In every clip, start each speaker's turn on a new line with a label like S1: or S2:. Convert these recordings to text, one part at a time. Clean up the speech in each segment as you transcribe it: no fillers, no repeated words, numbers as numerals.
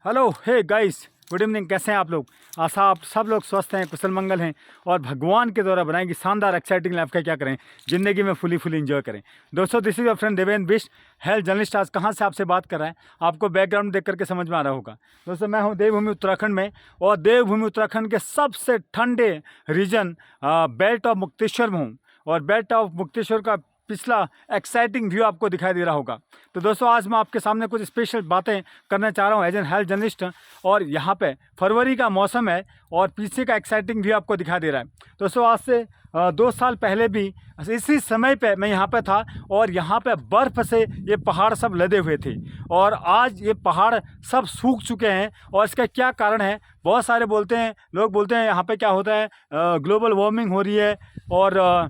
S1: Hello hey guys, good evening. कैसे हैं आप लोग? आशा आप सब लोग स्वस्थ हैं, कुशल मंगल हैं और भगवान के द्वारा बनाएंगे शानदार एक्साइटिंग लाइफ का क्या करें, ज़िंदगी में फुली एंजॉय करें। दोस्तों, this is your friend Devendra Bisht, health journalist. आज कहाँ से आपसे बात कर रहा है आपको बैकग्राउंड देख करके समझ में आ रहा होगा। दोस्तों, मैं हूँ देवभूमि उत्तराखंड में, और देवभूमि उत्तराखंड के सबसे ठंडे रीजन बेल्ट ऑफ मुक्तेश्वर में हूँ। और बेल्ट ऑफ मुक्तेश्वर का पिछला एक्साइटिंग व्यू आपको दिखाई दे रहा होगा। तो दोस्तों, आज मैं आपके सामने कुछ स्पेशल बातें करना चाह रहा हूँ एज एन हेल्थ जर्नलिस्ट। और यहाँ पे फरवरी का मौसम है और पीछे का एक्साइटिंग व्यू आपको दिखाई दे रहा है। दोस्तों, आज से 2 साल पहले भी इसी समय पे मैं यहाँ पे था और यहाँ पे बर्फ़ से ये पहाड़ सब लदे हुए थे, और आज ये पहाड़ सब सूख चुके हैं। और इसका क्या कारण है? बहुत सारे बोलते हैं, लोग बोलते हैं यहाँ पे क्या होता है, ग्लोबल वार्मिंग हो रही है। और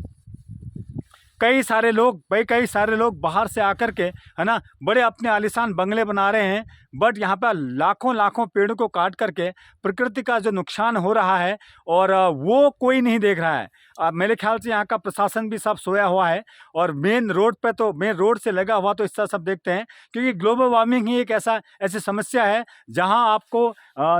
S1: कई सारे लोग बाहर से आकर के, है ना, बड़े अपने आलीशान बंगले बना रहे हैं। बट यहाँ पर लाखों लाखों पेड़ों को काट करके प्रकृति का जो नुकसान हो रहा है, और वो कोई नहीं देख रहा है। मेरे ख्याल से यहाँ का प्रशासन भी सब सोया हुआ है। और मेन रोड से लगा हुआ तो इसका सब देखते हैं, क्योंकि ग्लोबल वार्मिंग ही एक ऐसी समस्या है जहाँ आपको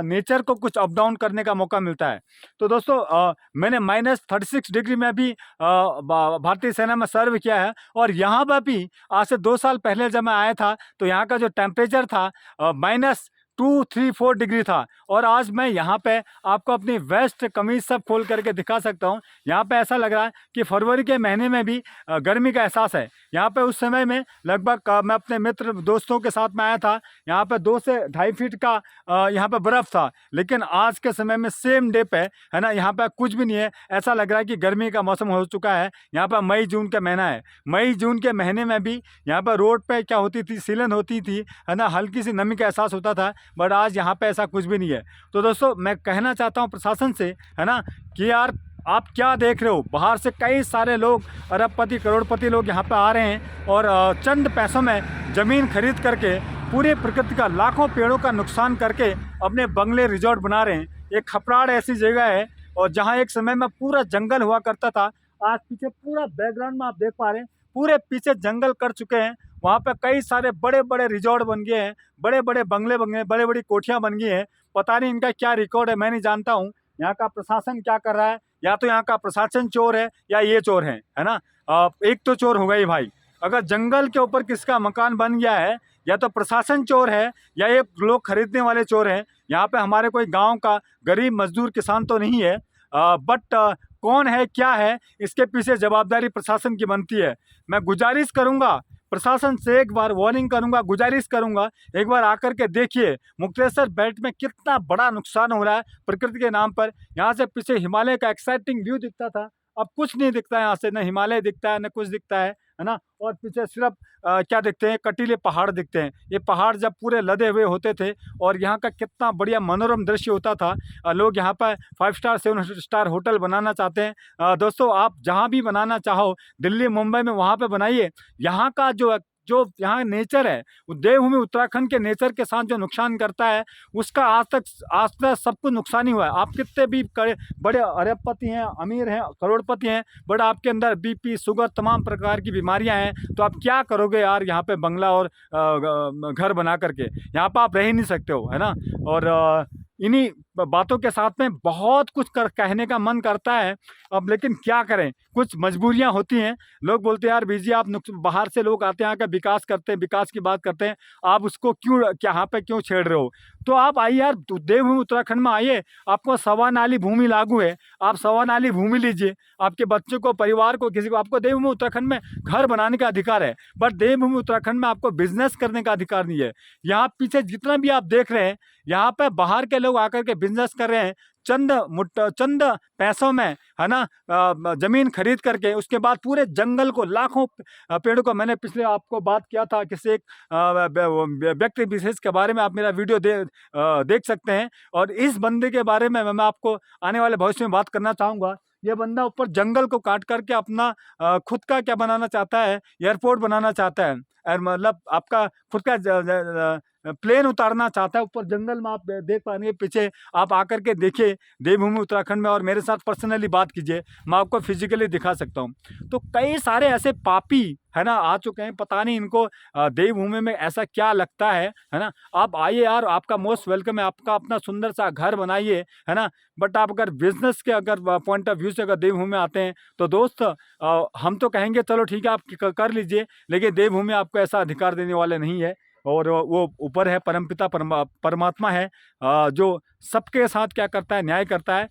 S1: नेचर को कुछ अप डाउन करने का मौका मिलता है। तो दोस्तों, मैंने -36 डिग्री में भी भारतीय सेना में सर्व किया है। और यहाँ पर भी आज से 2 साल पहले जब मैं आया था तो यहाँ का जो टेम्परेचर था -2, 3, 4 डिग्री था। और आज मैं यहाँ पे आपको अपनी वेस्ट कमीज सब खोल करके दिखा सकता हूँ। यहाँ पे ऐसा लग रहा है कि फरवरी के महीने में भी गर्मी का एहसास है। यहाँ पे उस समय में लगभग मैं अपने मित्र दोस्तों के साथ में आया था, यहाँ पे 2 से 2.5 फीट का यहाँ पे बर्फ़ था। लेकिन आज के समय में सेम डे पे, है ना, यहाँ पे कुछ भी नहीं है। ऐसा लग रहा है कि गर्मी का मौसम हो चुका है। यहाँ पर मई जून का महीना है। मई जून के महीने में भी यहाँ पर रोड पे क्या होती थी, सीलन होती थी, है ना, हल्की सी नमी का एहसास होता था। बट आज यहाँ पे ऐसा कुछ भी नहीं है। तो दोस्तों, मैं कहना चाहता हूँ प्रशासन से, है ना, कि यार आप क्या देख रहे हो? बाहर से कई सारे लोग, अरबपति करोड़पति लोग यहाँ पे आ रहे हैं और चंद पैसों में ज़मीन खरीद करके पूरे प्रकृति का, लाखों पेड़ों का नुकसान करके अपने बंगले रिजॉर्ट बना रहे हैं। एक खपराड़ ऐसी जगह है और जहाँ एक समय में पूरा जंगल हुआ करता था। आज पीछे पूरा बैकग्राउंड में आप देख पा रहे हैं, पूरे पीछे जंगल कर चुके हैं। वहाँ पे कई सारे बड़े बड़े रिजॉर्ट बन गए हैं, बड़े बड़े बंगले बन गए, बड़े बड़ी कोठियाँ बन गई हैं। पता नहीं इनका क्या रिकॉर्ड है, मैं नहीं जानता हूँ। यहाँ का प्रशासन क्या कर रहा है? या तो यहाँ का प्रशासन चोर है या ये चोर है ना। एक तो चोर होगा ही भाई। अगर जंगल के ऊपर किसका मकान बन गया है, या तो प्रशासन चोर है या ये लोग खरीदने वाले चोर हैं। यहाँ पे हमारे कोई गांव का गरीब मजदूर किसान तो नहीं है। बट कौन है, क्या है, इसके पीछे जवाबदारी प्रशासन की बनती है। मैं गुजारिश करूँगा प्रशासन से, एक बार वार्निंग करूंगा, गुजारिश करूंगा, एक बार आकर के देखिए मुक्तेश्वर बेल्ट में कितना बड़ा नुकसान हो रहा है प्रकृति के नाम पर। यहाँ से पीछे हिमालय का एक्साइटिंग व्यू दिखता था, अब कुछ नहीं दिखता है। यहाँ से न हिमालय दिखता है न कुछ दिखता है ना। और पीछे सिर्फ क्या दिखते हैं? कटीले पहाड़ दिखते हैं। ये पहाड़ जब पूरे लदे हुए होते थे और यहाँ का कितना बढ़िया मनोरम दृश्य होता था। लोग यहाँ पर 5 स्टार 7 स्टार होटल बनाना चाहते हैं। दोस्तों, आप जहाँ भी बनाना चाहो, दिल्ली मुंबई में, वहाँ पे बनाइए। यहाँ का जो यहाँ नेचर है, वो देवभूमि उत्तराखंड के नेचर के साथ जो नुकसान करता है, उसका आज तक सब कुछ नुकसान ही हुआ है। आप कितने भी बड़े अरबपति हैं, अमीर हैं, करोड़पति हैं, बट आपके अंदर बीपी, शुगर, तमाम प्रकार की बीमारियां हैं, तो आप क्या करोगे यार? यहाँ पे बंगला और घर बना करके यहाँ पर आप रह ही नहीं सकते हो, है ना। और इन्हीं बातों के साथ में बहुत कुछ कहने का मन करता है अब, लेकिन क्या करें, कुछ मजबूरियां होती हैं। लोग बोलते हैं यार बीजी, आप बाहर से लोग आते हैं, आकर विकास करते हैं, विकास की बात करते हैं, आप उसको क्यों, यहाँ पे क्यों छेड़ रहे हो? तो आप आइए यार, देवभूमि उत्तराखंड में आइए, आपको सवा नाली भूमि लागू है, आप सवा नाली भूमि लीजिए। आपके बच्चों को, परिवार को, किसी को, आपको देवभूमि उत्तराखंड में घर बनाने का अधिकार है। बट देवभूमि उत्तराखंड में आपको बिजनेस करने का अधिकार नहीं है। यहाँ पीछे जितना भी आप देख रहे हैं, यहाँ पे बाहर के लोग आकर के बिजनेस कर रहे हैं, चंद पैसों में, है ना, जमीन खरीद करके, उसके बाद पूरे जंगल को, लाखों पेड़ों को, मैंने पिछले आपको बात किया था किसी एक व्यक्ति विशेष के बारे में, आप मेरा वीडियो देख सकते हैं। और इस बंदे के बारे में मैं आपको आने वाले भविष्य में बात करना चाहूँगा। ये बंदा ऊपर जंगल को काट करके अपना खुद का क्या बनाना चाहता है, एयरपोर्ट बनाना चाहता है। और मतलब आपका खुद का प्लेन उतारना चाहता है ऊपर जंगल में, आप देख पाएंगे पीछे, आप आकर के देखिए देवभूमि उत्तराखंड में और मेरे साथ पर्सनली बात कीजिए, मैं आपको फिजिकली दिखा सकता हूँ। तो कई सारे ऐसे पापी है ना आ चुके हैं, पता नहीं इनको देवभूमि में ऐसा क्या लगता है ना। आप आइए यार, आपका मोस्ट वेलकम है, आपका अपना सुंदर सा घर बनाइए, है ना। बट आप अगर बिजनेस के अगर पॉइंट ऑफ व्यू से अगर देवभूमि में आते हैं तो दोस्त हम तो कहेंगे चलो ठीक है आप कर लीजिए, लेकिन देवभूमि आपको ऐसा अधिकार देने वाले नहीं है। और वो ऊपर है परमपिता परमात्मा है, जो सबके साथ क्या करता है, न्याय करता है।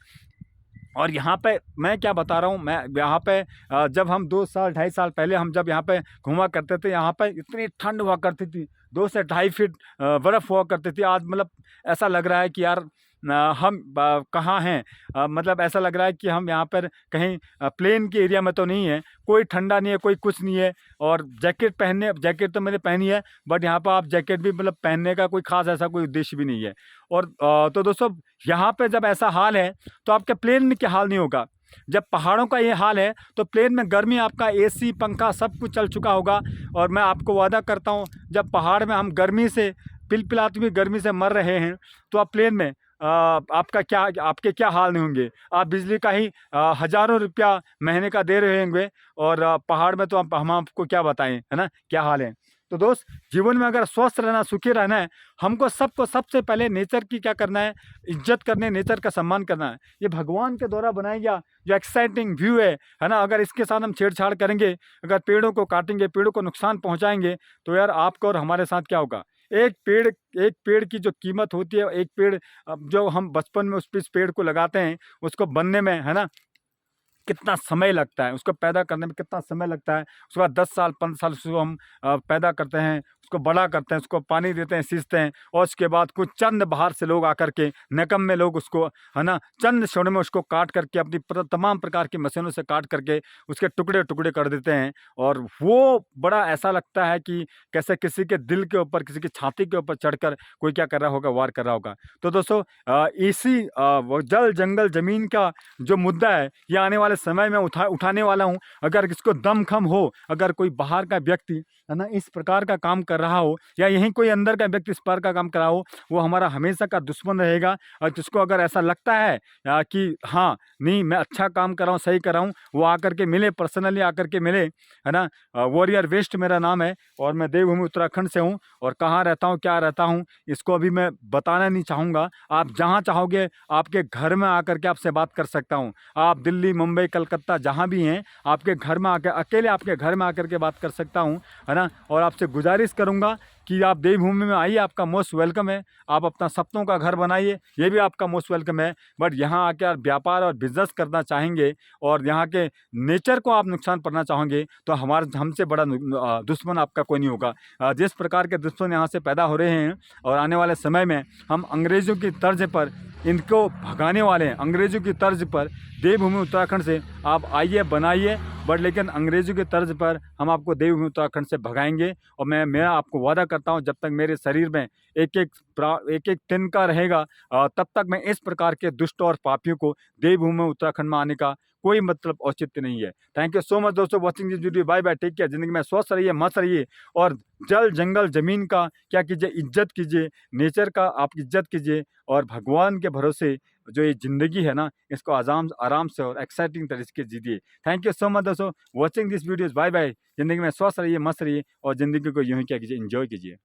S1: और यहाँ पे मैं क्या बता रहा हूँ, मैं यहाँ पे जब हम 2 साल 2.5 साल पहले हम जब यहाँ पे घूमा करते थे, यहाँ पे इतनी ठंड हुआ करती थी, 2 से 2.5 फीट बर्फ़ हुआ करती थी। आज मतलब ऐसा लग रहा है कि यार हम कहाँ हैं, मतलब ऐसा लग रहा है कि हम यहाँ पर कहीं प्लेन के एरिया में तो नहीं है, कोई ठंडा नहीं है, कोई कुछ नहीं है। और जैकेट तो मैंने पहनी है, बट यहाँ पर आप जैकेट भी मतलब पहनने का कोई ख़ास ऐसा कोई उद्देश्य भी नहीं है। और तो दोस्तों यहाँ पे जब ऐसा हाल है तो आपके प्लेन में क्या हाल नहीं होगा। जब पहाड़ों का ये हाल है तो प्लेन में गर्मी, आपका एसी पंखा सब कुछ चल चुका होगा। और मैं आपको वादा करता हूँ, जब पहाड़ में हम गर्मी से पिलपिलाती हुई गर्मी से मर रहे हैं, तो आप प्लेन में आपके क्या हाल नहीं होंगे। आप बिजली का ही हज़ारों रुपया महीने का दे रहे होंगे, और पहाड़ में तो हम आपको क्या बताएं, है ना, क्या हाल है। तो दोस्त, जीवन में अगर स्वस्थ रहना, सुखी रहना है, हमको सबसे पहले नेचर की क्या करना है, इज्जत करने, नेचर का सम्मान करना है। ये भगवान के द्वारा बनाया गया जो एक्साइटिंग व्यू है ना, अगर इसके साथ हम छेड़छाड़ करेंगे, अगर पेड़ों को काटेंगे, पेड़ों को नुकसान पहुंचाएंगे, तो यार आपको और हमारे साथ क्या होगा। एक पेड़ की जो कीमत होती है, एक पेड़ जो हम बचपन में उस पेड़ को लगाते हैं, उसको बनने में, है ना, कितना समय लगता है, उसको पैदा करने में कितना समय लगता है। उसके बाद 10 साल 15 साल उसको हम पैदा करते हैं, उसको बड़ा करते हैं, उसको पानी देते हैं, सींचते हैं, और उसके बाद कुछ चंद बाहर से लोग आकर के, निकम्मे लोग उसको, है ना, चंद क्षणों में उसको काट करके अपनी तमाम प्रकार की मशीनों से काट करके उसके टुकड़े टुकड़े कर देते हैं। और वो बड़ा ऐसा लगता है कि कैसे किसी के दिल के ऊपर, किसी की छाती के ऊपर चढ़कर कोई क्या कर रहा होगा, वार कर रहा होगा। तो दोस्तों इसी वो जल जंगल जमीन का जो मुद्दा है, ये आने वाले समय में उठाने वाला हूँ। अगर किसको दमखम हो, अगर कोई बाहर का व्यक्ति, है ना, इस प्रकार का काम कर रहा हो, या यहीं कोई अंदर का व्यक्ति इस प्रकार का काम कर रहा हो, वो हमारा हमेशा का दुश्मन रहेगा। और जिसको अगर ऐसा लगता है कि हाँ नहीं मैं अच्छा काम कर रहा हूँ, सही कर रहा हूँ, वो आकर के मिले, पर्सनली आकर के मिले, है ना। वॉरियर वेस्ट मेरा नाम है, और मैं देवभूमि उत्तराखंड से हूँ। और कहाँ रहता हूँ, क्या रहता हूँ, इसको अभी मैं बताना नहीं चाहूँगा। आप जहाँ चाहोगे आपके घर में आकर के आपसे बात कर सकता हूँ। आप दिल्ली, मुंबई, कलकत्ता जहाँ भी हैं, आपके घर में आकर, अकेले आपके घर में आकर के बात कर सकता हूँ, है ना। और आपसे गुजारिश करूँगा कि आप देवभूमि में आइए, आपका मोस्ट वेलकम है। आप अपना सपनों का घर बनाइए, ये भी आपका मोस्ट वेलकम है। बट यहाँ आके आप व्यापार और बिजनेस करना चाहेंगे, और यहाँ के नेचर को आप नुकसान पड़ना चाहेंगे, तो हमसे बड़ा दुश्मन आपका कोई नहीं होगा। जिस प्रकार के दुश्मन यहाँ से पैदा हो रहे हैं, और आने वाले समय में हम अंग्रेज़ों की तर्ज पर इनको भगाने वाले हैं। अंग्रेज़ों की तर्ज पर देवभूमि उत्तराखंड से आप आइए, बनाइए, बट लेकिन अंग्रेज़ों की तर्ज पर हम आपको देवभूमि उत्तराखंड से भगाएंगे। और मैं आपको वादा करता हूँ, जब तक मेरे शरीर में एक एक तिनका रहेगा, तब तक मैं इस प्रकार के दुष्ट और पापियों को देवभूमि उत्तराखंड में आने का कोई मतलब औचित्य नहीं है। थैंक यू सो मच दोस्तों watching this video. Bye bye, take care. ज़िंदगी में स्वस्थ रहिए, मस्त रहिए, और जल जंगल ज़मीन का क्या कीजिए, इज्जत कीजिए, नेचर का आप इज्जत कीजिए, और भगवान के भरोसे जो ये ज़िंदगी है ना, इसको आराम से और एक्साइटिंग तरीके से जीजिए। थैंक यू सो मच दोस्तों watching this videos. Bye bye. ज़िंदगी में स्वस्थ रहिए, मस्त रहिए, और ज़िंदगी को यूँ ही क्या कीजिए, एंजॉय कीजिए।